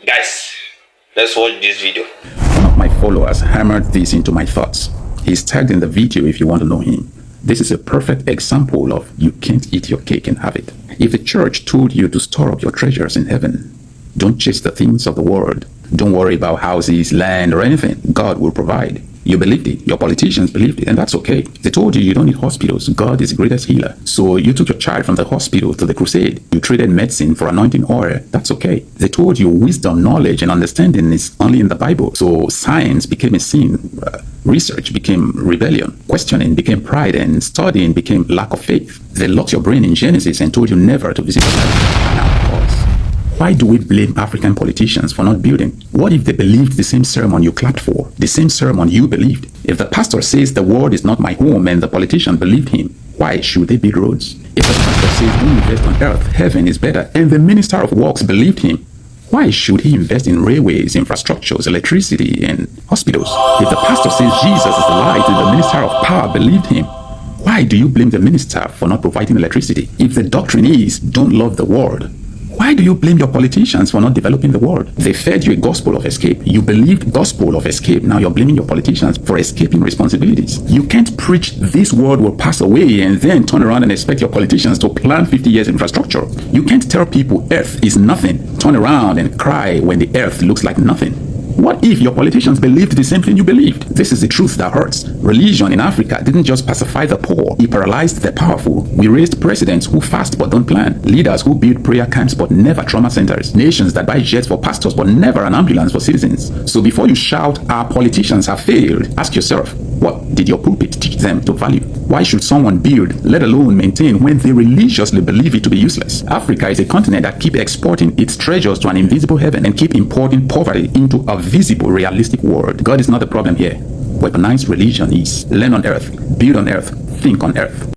Guys, let's watch this video. One of my followers hammered this into my thoughts. He's tagged in the video if you want to know him. This is a perfect example of you can't eat your cake and have it. If the church told you to store up your treasures in heaven, don't chase the things of the world. Don't worry about houses, land, or anything. God will provide. You believed it. Your politicians believed it, and that's okay. They told you don't need hospitals. God is the greatest healer. So you took your child from the hospital to the crusade. You traded medicine for anointing oil. That's okay. They told you wisdom, knowledge, and understanding is only in the Bible. So science became a sin. Research became rebellion. Questioning became pride, and studying became lack of faith. They locked your brain in Genesis and told you never to visit the Bible. Now, pause. Why do we blame African politicians for not building? What if they believed the same sermon you clapped for, the same sermon you believed? If the pastor says the world is not my home and the politician believed him, why should they build roads? If the pastor says don't invest on earth, heaven is better, and the minister of works believed him, why should he invest in railways, infrastructures, electricity, and hospitals? If the pastor says Jesus is the light and the minister of power believed him, why do you blame the minister for not providing electricity? If the doctrine is don't love the world, why do you blame your politicians for not developing the world? They fed you a gospel of escape. You believed gospel of escape. Now you're blaming your politicians for escaping responsibilities. You can't preach this world will pass away and then turn around and expect your politicians to plan 50 years infrastructure. You can't tell people earth is nothing, turn around and cry when the earth looks like nothing. What if your politicians believed the same thing you believed? This is the truth that hurts. Religion in Africa didn't just pacify the poor, it paralyzed the powerful. We raised presidents who fast but don't plan, leaders who build prayer camps but never trauma centers, nations that buy jets for pastors but never an ambulance for citizens. So before you shout, our politicians have failed, ask yourself, what did your pulpit teach them to value? Why should someone build, let alone maintain, when they religiously believe it to be useless? Africa is a continent that keeps exporting its treasures to an invisible heaven and keep importing poverty into a visible, realistic world. God is not the problem here. Weaponized religion is. Learn on earth, build on earth, think on earth.